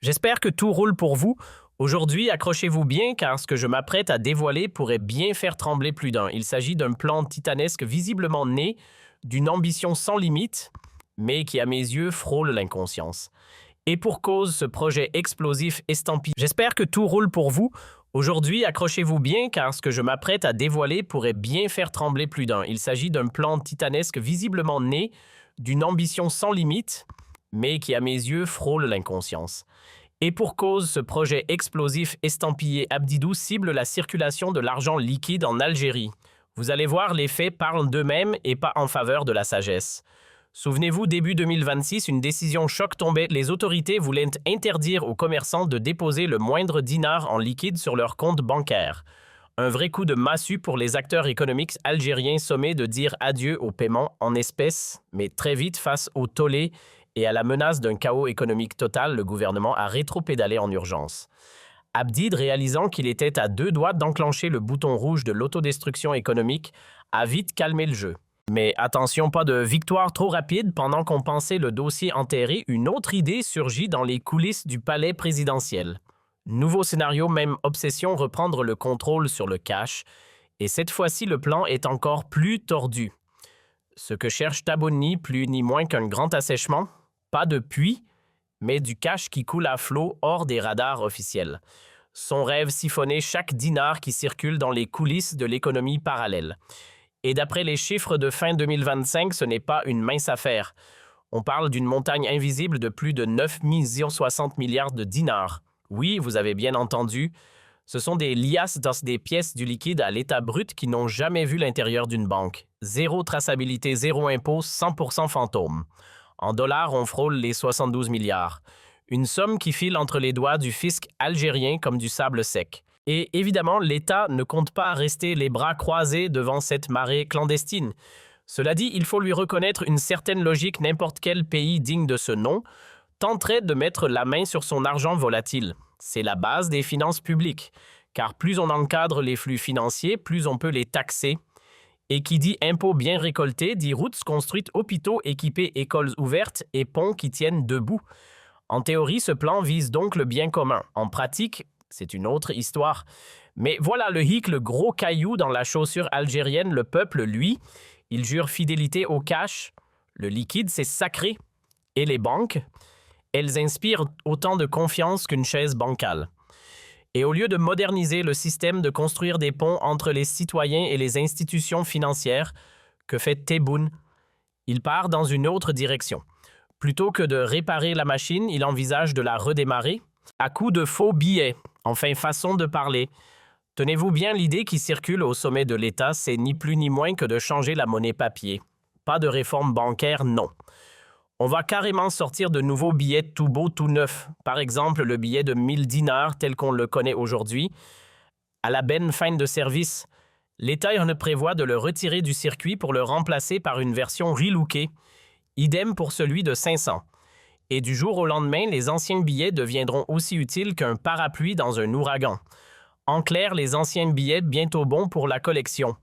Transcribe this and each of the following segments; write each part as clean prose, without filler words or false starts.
J'espère que tout roule pour vous. Aujourd'hui, accrochez-vous bien car ce que je m'apprête à dévoiler pourrait bien faire trembler plus d'un. Il s'agit d'un plan titanesque visiblement né d'une ambition sans limite, mais qui à mes yeux frôle l'inconscience. Et pour cause, ce projet explosif estampillé. J'espère que tout roule pour vous. Aujourd'hui, accrochez-vous bien car ce que je m'apprête à dévoiler pourrait bien faire trembler plus d'un. Il s'agit d'un plan titanesque visiblement né d'une ambition sans limite, mais qui à mes yeux frôle l'inconscience. Et pour cause, ce projet explosif estampillé Abdidou cible la circulation de l'argent liquide en Algérie. Vous allez voir, les faits parlent d'eux-mêmes et pas en faveur de la sagesse. Souvenez-vous, début 2026, une décision choc tombait. Les autorités voulaient interdire aux commerçants de déposer le moindre dinar en liquide sur leur compte bancaire. Un vrai coup de massue pour les acteurs économiques algériens sommés de dire adieu au paiement en espèces, mais très vite face au tollé et à la menace d'un chaos économique total, le gouvernement a rétropédalé en urgence. Abdid, réalisant qu'il était à deux doigts d'enclencher le bouton rouge de l'autodestruction économique, a vite calmé le jeu. Mais attention, pas de victoire trop rapide. Pendant qu'on pensait le dossier enterré, une autre idée surgit dans les coulisses du palais présidentiel. Nouveau scénario, même obsession, reprendre le contrôle sur le cash. Et cette fois-ci, le plan est encore plus tordu. Ce que cherche Taboni, plus ni moins qu'un grand assèchement, pas de puits, mais du cash qui coule à flot hors des radars officiels. Son rêve siphonner chaque dinar qui circule dans les coulisses de l'économie parallèle. Et d'après les chiffres de fin 2025, ce n'est pas une mince affaire. On parle d'une montagne invisible de plus de 9 60 milliards de dinars. Oui, vous avez bien entendu, ce sont des liasses dans des pièces du liquide à l'état brut qui n'ont jamais vu l'intérieur d'une banque. Zéro traçabilité, zéro impôt, 100% fantôme. En dollars, on frôle les 72 milliards. Une somme qui file entre les doigts du fisc algérien comme du sable sec. Et évidemment, l'État ne compte pas rester les bras croisés devant cette marée clandestine. Cela dit, il faut lui reconnaître une certaine logique. N'importe quel pays digne de ce nom tenterait de mettre la main sur son argent volatile. C'est la base des finances publiques, car plus on encadre les flux financiers, plus on peut les taxer. Et qui dit impôts bien récoltés dit routes construites, hôpitaux équipés, écoles ouvertes et ponts qui tiennent debout. En théorie, ce plan vise donc le bien commun. En pratique, c'est une autre histoire. Mais voilà le hic, le gros caillou dans la chaussure algérienne. Le peuple, lui, il jure fidélité au cash. Le liquide, c'est sacré. Et les banques, elles inspirent autant de confiance qu'une chaise bancale. Et au lieu de moderniser le système, de construire des ponts entre les citoyens et les institutions financières, que fait Tebboune? Il part dans une autre direction. Plutôt que de réparer la machine, il envisage de la redémarrer à coups de faux billets. Enfin, façon de parler. Tenez-vous bien, l'idée qui circule au sommet de l'État, c'est ni plus ni moins que de changer la monnaie papier. Pas de réforme bancaire, non. On va carrément sortir de nouveaux billets tout beaux, tout neufs. Par exemple, le billet de 1000 dinars tel qu'on le connaît aujourd'hui. À la benne fin de service, l'État en prévoit de le retirer du circuit pour le remplacer par une version relookée. Idem pour celui de 500. Et du jour au lendemain, les anciens billets deviendront aussi utiles qu'un parapluie dans un ouragan. En clair, les anciens billets bientôt bons pour la collection.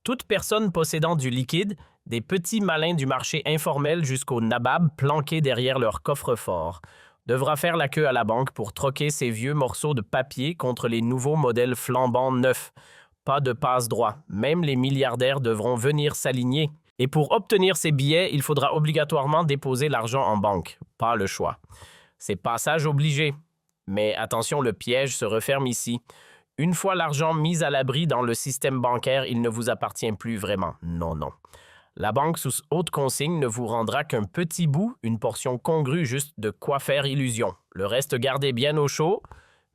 Toute personne possédant du liquide, des petits malins du marché informel jusqu'aux nababs planqués derrière leur coffre-fort, devra faire la queue à la banque pour troquer ces vieux morceaux de papier contre les nouveaux modèles flambants neufs. Pas de passe-droit, même les milliardaires devront venir s'aligner. Et pour obtenir ces billets, il faudra obligatoirement déposer l'argent en banque. Pas le choix. C'est passage obligé. Mais attention, le piège se referme ici. Une fois l'argent mis à l'abri dans le système bancaire, il ne vous appartient plus vraiment. Non, non. La banque sous haute consigne ne vous rendra qu'un petit bout, une portion congrue juste de quoi faire illusion. Le reste gardez bien au chaud,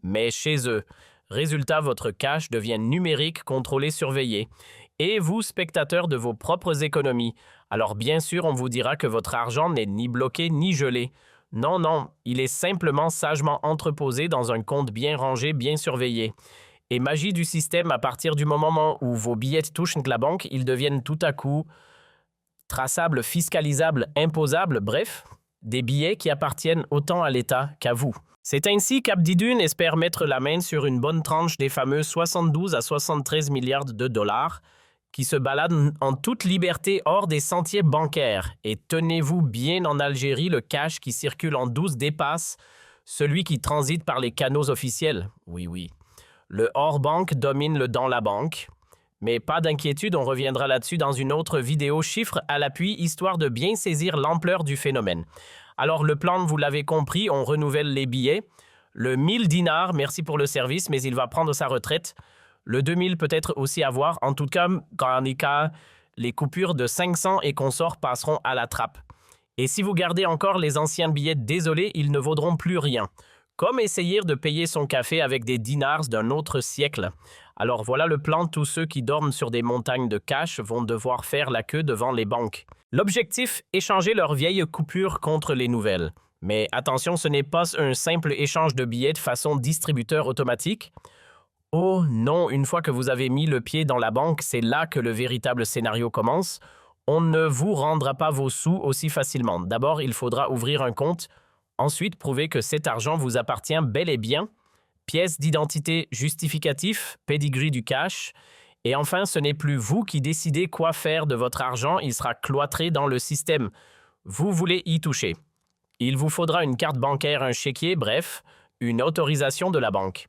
mais chez eux. Résultat, votre cash devient numérique, contrôlé, surveillé. Et vous, spectateurs de vos propres économies. Alors bien sûr, on vous dira que votre argent n'est ni bloqué ni gelé. Non, non, il est simplement sagement entreposé dans un compte bien rangé, bien surveillé. Et magie du système, à partir du moment où vos billets touchent la banque, ils deviennent tout à coup traçables, fiscalisables, imposables, bref, des billets qui appartiennent autant à l'État qu'à vous. C'est ainsi qu'Abdidoune espère mettre la main sur une bonne tranche des fameux 72 à 73 milliards de dollars qui se baladent en toute liberté hors des sentiers bancaires. Et tenez-vous bien, en Algérie, le cash qui circule en douce dépasse Celui qui transite par les canaux officiels. Oui, oui. Le hors-banque domine le dans la banque. Mais pas d'inquiétude, on reviendra là-dessus dans une autre vidéo chiffres à l'appui, histoire de bien saisir l'ampleur du phénomène. Alors le plan, vous l'avez compris, on renouvelle les billets. Le 1000 dinars, merci pour le service, mais il va prendre sa retraite. Le 2000 peut-être aussi à voir. En tout cas, les coupures de 500 et consorts passeront à la trappe. Et si vous gardez encore les anciens billets, désolé, ils ne vaudront plus rien. Comme essayer de payer son café avec des dinars d'un autre siècle. Alors voilà le plan, tous ceux qui dorment sur des montagnes de cash vont devoir faire la queue devant les banques. L'objectif, échanger leurs vieilles coupures contre les nouvelles. Mais attention, ce n'est pas un simple échange de billets de façon distributeur automatique. Oh non, une fois que vous avez mis le pied dans la banque, c'est là que le véritable scénario commence. On ne vous rendra pas vos sous aussi facilement. D'abord, il faudra ouvrir un compte. Ensuite, prouver que cet argent vous appartient bel et bien. Pièce d'identité justificatif, pedigree du cash. Et enfin, ce n'est plus vous qui décidez quoi faire de votre argent, il sera cloîtré dans le système. Vous voulez y toucher. Il vous faudra une carte bancaire, un chéquier, bref, une autorisation de la banque.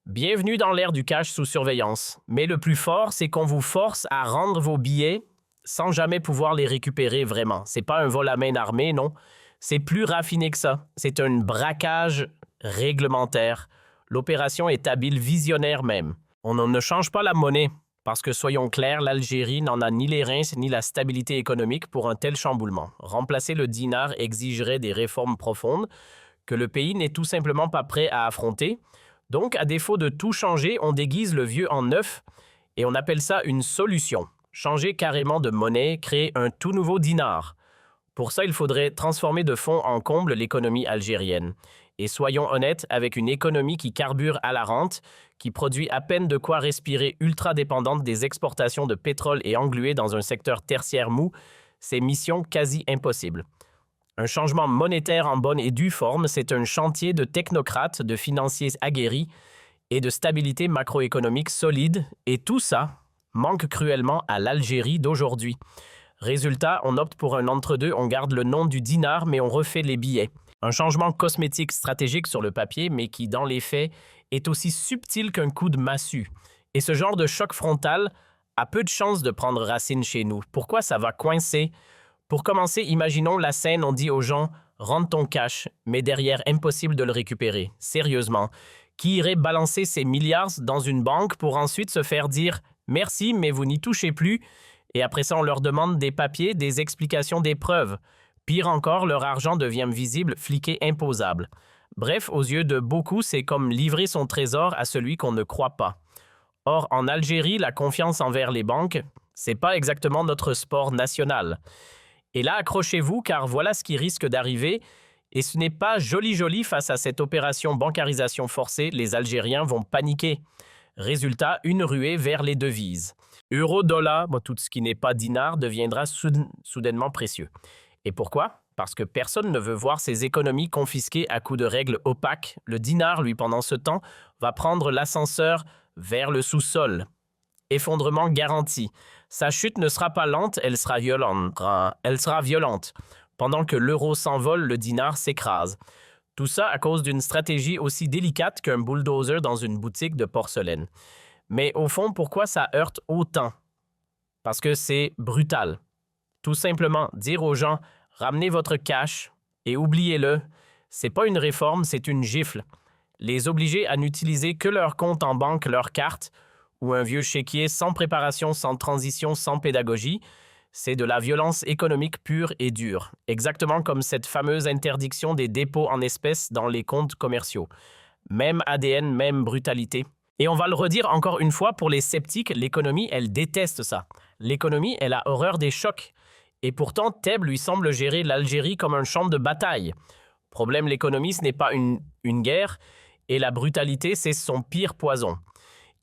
Bienvenue dans l'ère du cash sous surveillance. Mais le plus fort, c'est qu'on vous force à rendre vos billets sans jamais pouvoir les récupérer vraiment. C'est pas un vol à main armée, non. C'est plus raffiné que ça. C'est un braquage réglementaire. L'opération est habile, visionnaire même. On ne change pas la monnaie, parce que soyons clairs, l'Algérie n'en a ni les reins ni la stabilité économique pour un tel chamboulement. Remplacer le dinar exigerait des réformes profondes que le pays n'est tout simplement pas prêt à affronter. Donc, à défaut de tout changer, on déguise le vieux en neuf et on appelle ça une solution. Changer carrément de monnaie, créer un tout nouveau dinar. Pour ça, il faudrait transformer de fond en comble l'économie algérienne. Et soyons honnêtes, avec une économie qui carbure à la rente, qui produit à peine de quoi respirer ultra dépendante des exportations de pétrole et engluée dans un secteur tertiaire mou, c'est mission quasi impossible. Un changement monétaire en bonne et due forme, c'est un chantier de technocrates, de financiers aguerris et de stabilité macroéconomique solide, et tout ça manque cruellement à l'Algérie d'aujourd'hui. Résultat, on opte pour un entre-deux, on garde le nom du dinar, mais on refait les billets. Un changement cosmétique stratégique sur le papier, mais qui, dans les faits, est aussi subtil qu'un coup de massue. Et ce genre de choc frontal a peu de chances de prendre racine chez nous. Pourquoi ça va coincer? Pour commencer, imaginons la scène, on dit aux gens « Rends ton cash », mais derrière, impossible de le récupérer. Sérieusement, qui irait balancer ses milliards dans une banque pour ensuite se faire dire « Merci, mais vous n'y touchez plus », et après ça, on leur demande des papiers, des explications, des preuves. Pire encore, leur argent devient visible, fliqué, imposable. Bref, aux yeux de beaucoup, c'est comme livrer son trésor à celui qu'on ne croit pas. Or, en Algérie, la confiance envers les banques, c'est pas exactement notre sport national. Et là, accrochez-vous, car voilà ce qui risque d'arriver. Et ce n'est pas joli face à cette opération bancarisation forcée, les Algériens vont paniquer. Résultat, une ruée vers les devises. Euro, dollar, tout ce qui n'est pas dinar deviendra soudainement précieux. Et pourquoi? Parce que personne ne veut voir ses économies confisquées à coups de règles opaques. Le dinar, lui, pendant ce temps, va prendre l'ascenseur vers le sous-sol. Effondrement garanti. Sa chute ne sera pas lente, elle sera violente. Pendant que l'euro s'envole, le dinar s'écrase. Tout ça à cause d'une stratégie aussi délicate qu'un bulldozer dans une boutique de porcelaine. Mais au fond, pourquoi ça heurte autant? Parce que c'est brutal. Tout simplement, dire aux gens « ramenez votre cash et oubliez-le », c'est pas une réforme, c'est une gifle. Les obliger à n'utiliser que leur compte en banque, leur carte, ou un vieux chéquier sans préparation, sans transition, sans pédagogie, c'est de la violence économique pure et dure. Exactement comme cette fameuse interdiction des dépôts en espèces dans les comptes commerciaux. Même ADN, même brutalité. Et on va le redire encore une fois, pour les sceptiques, l'économie, elle déteste ça. L'économie, elle a horreur des chocs. Et pourtant, Tebbe lui semble gérer l'Algérie comme un champ de bataille. Problème, l'économie, ce n'est pas une guerre, et la brutalité, c'est son pire poison.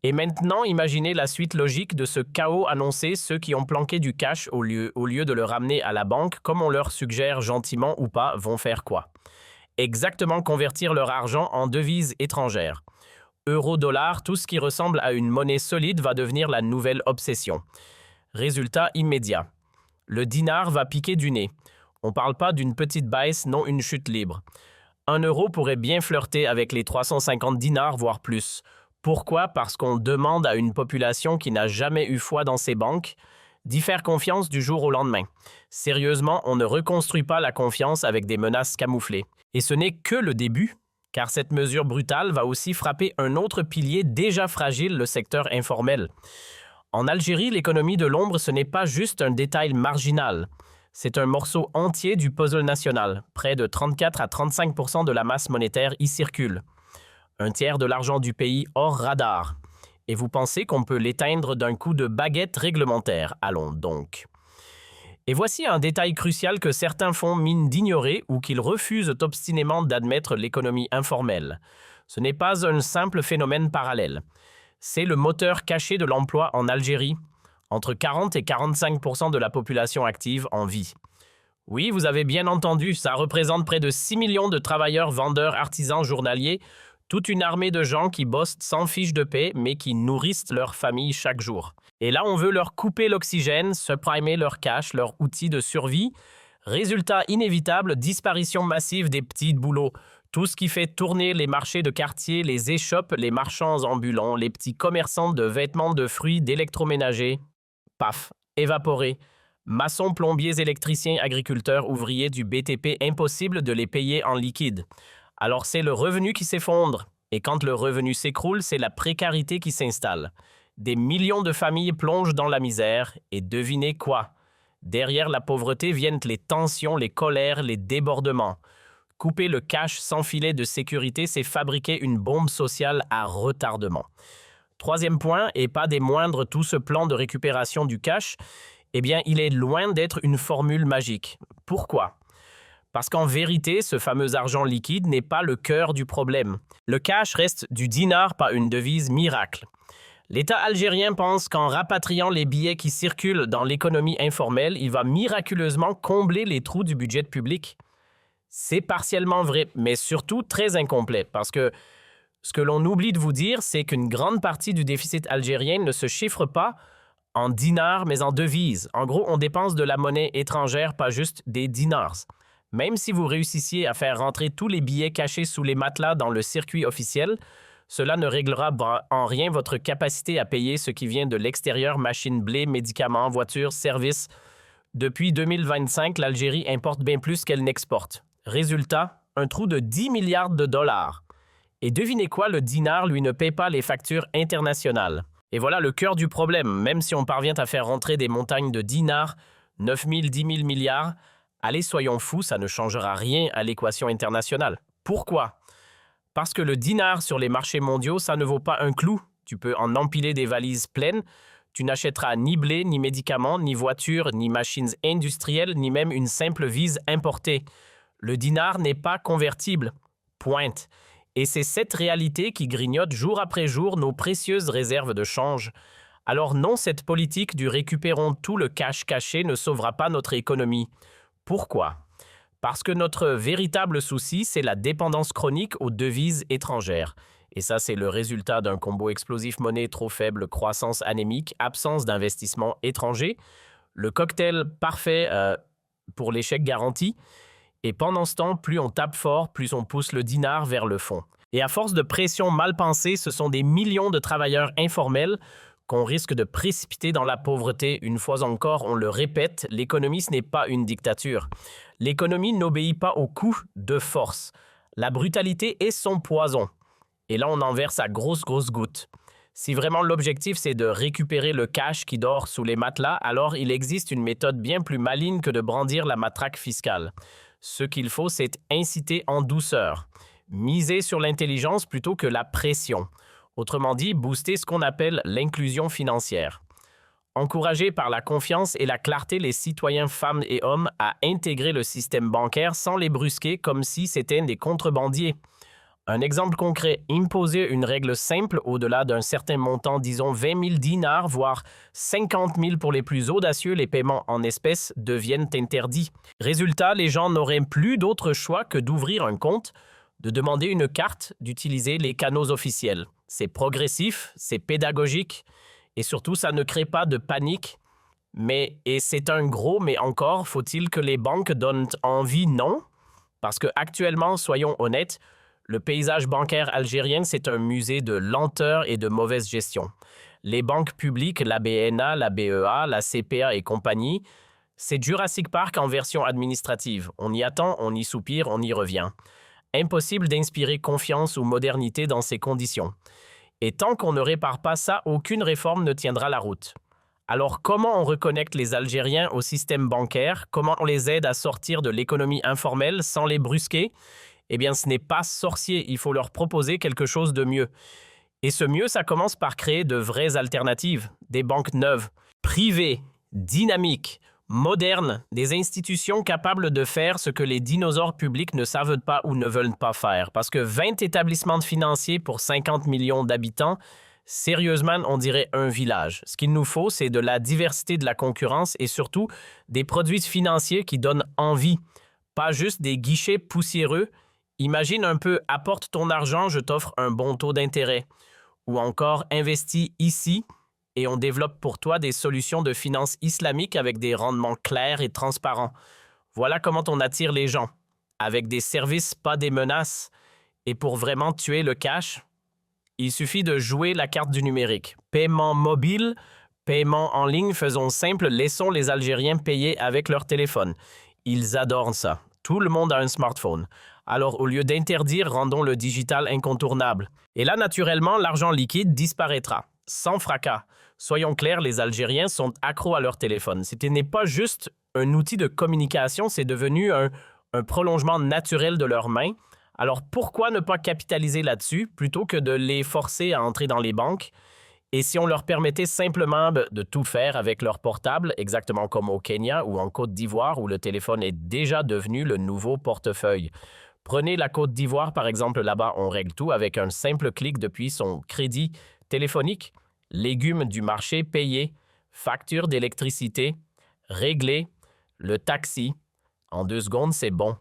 Et maintenant, imaginez la suite logique de ce chaos annoncé, ceux qui ont planqué du cash au lieu de le ramener à la banque, comme on leur suggère gentiment ou pas, vont faire quoi? Exactement convertir leur argent en devises étrangères. Euro, dollar, tout ce qui ressemble à une monnaie solide va devenir la nouvelle obsession. Résultat immédiat. Le dinar va piquer du nez. On ne parle pas d'une petite baisse, non une chute libre. Un euro pourrait bien flirter avec les 350 dinars, voire plus. Pourquoi? Parce qu'on demande à une population qui n'a jamais eu foi dans ses banques d'y faire confiance du jour au lendemain. Sérieusement, on ne reconstruit pas la confiance avec des menaces camouflées. Et ce n'est que le début, car cette mesure brutale va aussi frapper un autre pilier déjà fragile, le secteur informel. En Algérie, l'économie de l'ombre, ce n'est pas juste un détail marginal. C'est un morceau entier du puzzle national. Près de 34 à 35% de la masse monétaire y circule. Un tiers de l'argent du pays hors radar. Et vous pensez qu'on peut l'éteindre d'un coup de baguette réglementaire? Allons donc. Et voici un détail crucial que certains font mine d'ignorer ou qu'ils refusent obstinément d'admettre: l'économie informelle. Ce n'est pas un simple phénomène parallèle. C'est le moteur caché de l'emploi en Algérie. Entre 40 et 45% de la population active en vit. Oui, vous avez bien entendu, ça représente près de 6 millions de travailleurs, vendeurs, artisans, journaliers, toute une armée de gens qui bossent sans fiche de paie, mais qui nourrissent leur famille chaque jour. Et là, on veut leur couper l'oxygène, supprimer leur cash, leur outil de survie. Résultat inévitable, disparition massive des petits boulots. Tout ce qui fait tourner les marchés de quartier, les échoppes, les marchands ambulants, les petits commerçants de vêtements, de fruits, d'électroménagers. Paf, évaporé. Maçons, plombiers, électriciens, agriculteurs, ouvriers du BTP, impossible de les payer en liquide. Alors c'est le revenu qui s'effondre. Et quand le revenu s'écroule, c'est la précarité qui s'installe. Des millions de familles plongent dans la misère. Et devinez quoi? Derrière la pauvreté viennent les tensions, les colères, les débordements. Couper le cash sans filet de sécurité, c'est fabriquer une bombe sociale à retardement. Troisième point, et pas des moindres, tout ce plan de récupération du cash, eh bien, il est loin d'être une formule magique. Pourquoi? Parce qu'en vérité, ce fameux argent liquide n'est pas le cœur du problème. Le cash reste du dinar, pas une devise miracle. L'État algérien pense qu'en rapatriant les billets qui circulent dans l'économie informelle, il va miraculeusement combler les trous du budget public. C'est partiellement vrai, mais surtout très incomplet, parce que ce que l'on oublie de vous dire, c'est qu'une grande partie du déficit algérien ne se chiffre pas en dinars, mais en devises. En gros, on dépense de la monnaie étrangère, pas juste des dinars. Même si vous réussissiez à faire rentrer tous les billets cachés sous les matelas dans le circuit officiel, cela ne réglera en rien votre capacité à payer ce qui vient de l'extérieur: machines, blé, médicaments, voitures, services. Depuis 2025, l'Algérie importe bien plus qu'elle n'exporte. Résultat, un trou de 10 milliards de dollars. Et devinez quoi, le dinar, lui, ne paie pas les factures internationales. Et voilà le cœur du problème. Même si on parvient à faire rentrer des montagnes de dinars, 9 000, 10 000 milliards, allez, soyons fous, ça ne changera rien à l'équation internationale. Pourquoi? Parce que le dinar sur les marchés mondiaux, ça ne vaut pas un clou. Tu peux en empiler des valises pleines. Tu n'achèteras ni blé, ni médicaments, ni voitures, ni machines industrielles, ni même une simple vise importée. Le dinar n'est pas convertible. Pointe. Et c'est cette réalité qui grignote jour après jour nos précieuses réserves de change. Alors non, cette politique du récupérons tout le cash caché ne sauvera pas notre économie. Pourquoi? Parce que notre véritable souci, c'est la dépendance chronique aux devises étrangères. Et ça, c'est le résultat d'un combo explosif: monnaie trop faible, croissance anémique, absence d'investissement étranger, le cocktail parfait pour l'échec garanti. Et pendant ce temps, plus on tape fort, plus on pousse le dinar vers le fond. Et à force de pression mal pensée, ce sont des millions de travailleurs informels qu'on risque de précipiter dans la pauvreté. Une fois encore, on le répète, l'économie, ce n'est pas une dictature. L'économie n'obéit pas aux coups de force. La brutalité est son poison. Et là, on en verse à grosses gouttes. Si vraiment l'objectif, c'est de récupérer le cash qui dort sous les matelas, alors il existe une méthode bien plus maligne que de brandir la matraque fiscale. Ce qu'il faut, c'est inciter en douceur. Miser sur l'intelligence plutôt que la pression. Autrement dit, booster ce qu'on appelle l'inclusion financière. Encourager par la confiance et la clarté les citoyens femmes et hommes à intégrer le système bancaire sans les brusquer comme si c'était des contrebandiers. Un exemple concret, imposer une règle simple au-delà d'un certain montant, disons 20 000 dinars, voire 50 000 pour les plus audacieux, les paiements en espèces deviennent interdits. Résultat, les gens n'auraient plus d'autre choix que d'ouvrir un compte, de demander une carte, d'utiliser les canaux officiels. C'est progressif, c'est pédagogique et surtout, ça ne crée pas de panique. Et c'est un gros mais encore, faut-il que les banques donnent envie? Non. Parce que actuellement, soyons honnêtes, le paysage bancaire algérien, c'est un musée de lenteur et de mauvaise gestion. Les banques publiques, la BNA, la BEA, la CPA et compagnie, c'est Jurassic Park en version administrative. On y attend, on y soupire, on y revient. Impossible d'inspirer confiance ou modernité dans ces conditions. Et tant qu'on ne répare pas ça, aucune réforme ne tiendra la route. Alors comment on reconnecte les Algériens au système bancaire? Comment on les aide à sortir de l'économie informelle sans les brusquer? Eh bien, ce n'est pas sorcier, il faut leur proposer quelque chose de mieux. Et ce mieux, ça commence par créer de vraies alternatives, des banques neuves, privées, dynamiques, modernes, des institutions capables de faire ce que les dinosaures publics ne savent pas ou ne veulent pas faire. Parce que 20 établissements financiers pour 50 millions d'habitants, sérieusement, on dirait un village. Ce qu'il nous faut, c'est de la diversité de la concurrence et surtout des produits financiers qui donnent envie, pas juste des guichets poussiéreux. Imagine un peu, apporte ton argent, je t'offre un bon taux d'intérêt. Ou encore, investis ici et on développe pour toi des solutions de finances islamiques avec des rendements clairs et transparents. Voilà comment on attire les gens, avec des services, pas des menaces. Et pour vraiment tuer le cash, il suffit de jouer la carte du numérique. Paiement mobile, paiement en ligne, faisons simple, laissons les Algériens payer avec leur téléphone. Ils adorent ça. Tout le monde a un smartphone. Alors, au lieu d'interdire, rendons le digital incontournable. Et là, naturellement, l'argent liquide disparaîtra, sans fracas. Soyons clairs, les Algériens sont accros à leur téléphone. Ce n'est pas juste un outil de communication, c'est devenu un prolongement naturel de leurs mains. Alors, pourquoi ne pas capitaliser là-dessus plutôt que de les forcer à entrer dans les banques? Et si on leur permettait simplement de tout faire avec leur portable, exactement comme au Kenya ou en Côte d'Ivoire où le téléphone est déjà devenu le nouveau portefeuille. Prenez la Côte d'Ivoire, par exemple, là-bas, on règle tout avec un simple clic depuis son crédit téléphonique, légumes du marché payés, facture d'électricité, réglé, le taxi. En 2 secondes, c'est bon.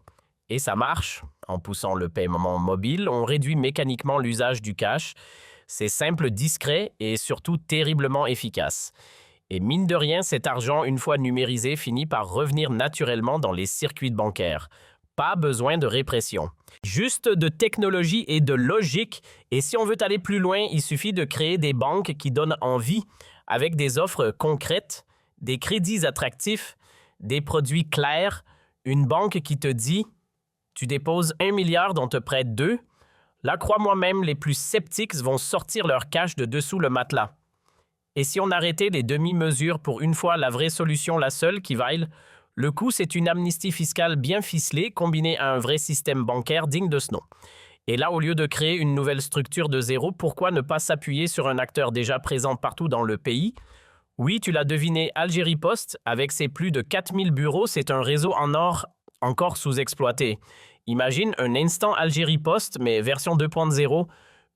Et ça marche. En poussant le paiement mobile, on réduit mécaniquement l'usage du cash. C'est simple, discret et surtout terriblement efficace. Et mine de rien, cet argent, une fois numérisé, finit par revenir naturellement dans les circuits bancaires. Pas besoin de répression. Juste de technologie et de logique. Et si on veut aller plus loin, il suffit de créer des banques qui donnent envie, avec des offres concrètes, des crédits attractifs, des produits clairs, une banque qui te dit « tu déposes 1 milliard, on te prête 2 », là, crois-moi même, les plus sceptiques vont sortir leur cash de dessous le matelas. Et si on arrêtait les demi-mesures pour une fois la vraie solution, la seule qui vaille, le coût, c'est une amnistie fiscale bien ficelée combinée à un vrai système bancaire digne de ce nom. Et là, au lieu de créer une nouvelle structure de zéro, pourquoi ne pas s'appuyer sur un acteur déjà présent partout dans le pays? Oui, tu l'as deviné, Algérie Post, avec ses plus de 4000 bureaux, c'est un réseau en or encore sous-exploité. Imagine un instant Algérie Post, mais version 2.0,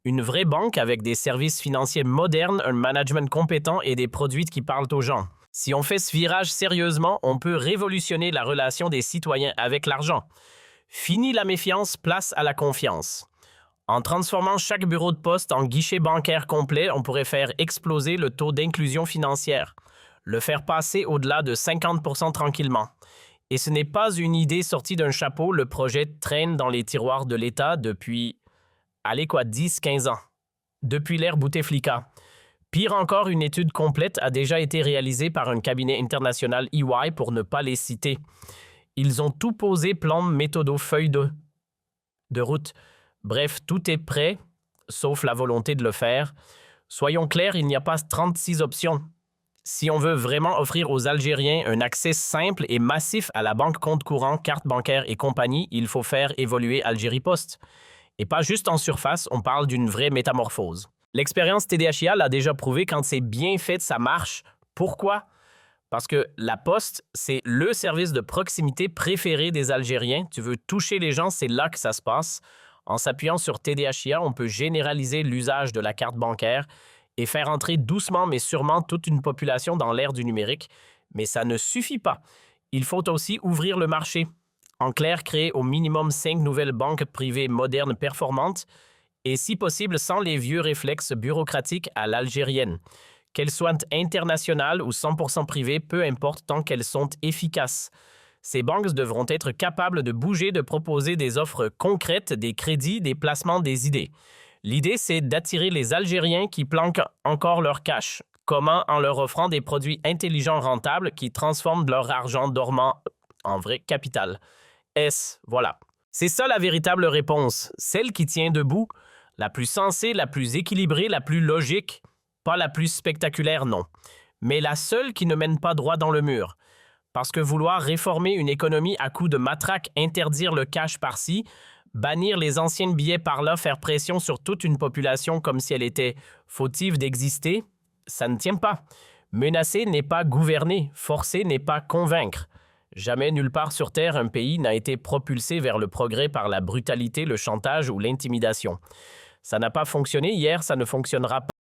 une vraie banque avec des services financiers modernes, un management compétent et des produits qui parlent aux gens. Si on fait ce virage sérieusement, on peut révolutionner la relation des citoyens avec l'argent. Fini la méfiance, place à la confiance. En transformant chaque bureau de poste en guichet bancaire complet, on pourrait faire exploser le taux d'inclusion financière, le faire passer au-delà de 50% tranquillement. Et ce n'est pas une idée sortie d'un chapeau, le projet traîne dans les tiroirs de l'État depuis, 10-15 ans, depuis l'ère Bouteflika. Pire encore, une étude complète a déjà été réalisée par un cabinet international EY pour ne pas les citer. Ils ont tout posé, plan, méthodo, feuille de route. Bref, tout est prêt, sauf la volonté de le faire. Soyons clairs, il n'y a pas 36 options. Si on veut vraiment offrir aux Algériens un accès simple et massif à la banque compte courant, carte bancaire et compagnie, il faut faire évoluer Algérie Post. Et pas juste en surface, on parle d'une vraie métamorphose. L'expérience TDHIA l'a déjà prouvé, quand c'est bien fait, ça marche. Pourquoi? Parce que la Poste, c'est le service de proximité préféré des Algériens. Tu veux toucher les gens, c'est là que ça se passe. En s'appuyant sur TDHIA, on peut généraliser l'usage de la carte bancaire et faire entrer doucement mais sûrement toute une population dans l'ère du numérique. Mais ça ne suffit pas. Il faut aussi ouvrir le marché. En clair, créer au minimum 5 nouvelles banques privées modernes performantes et si possible sans les vieux réflexes bureaucratiques à l'algérienne. Qu'elles soient internationales ou 100% privées, peu importe tant qu'elles sont efficaces. Ces banques devront être capables de bouger, de proposer des offres concrètes, des crédits, des placements, des idées. L'idée, c'est d'attirer les Algériens qui planquent encore leur cash. Comment? En leur offrant des produits intelligents rentables qui transforment leur argent dormant en vrai capital. Voilà. C'est ça la véritable réponse, celle qui tient debout, la plus sensée, la plus équilibrée, la plus logique, pas la plus spectaculaire, non, mais la seule qui ne mène pas droit dans le mur. Parce que vouloir réformer une économie à coups de matraque, interdire le cash par-ci, bannir les anciens billets par-là, faire pression sur toute une population comme si elle était fautive d'exister, ça ne tient pas. Menacer n'est pas gouverner, forcer n'est pas convaincre. Jamais nulle part sur Terre un pays n'a été propulsé vers le progrès par la brutalité, le chantage ou l'intimidation. Ça n'a pas fonctionné hier, ça ne fonctionnera pas.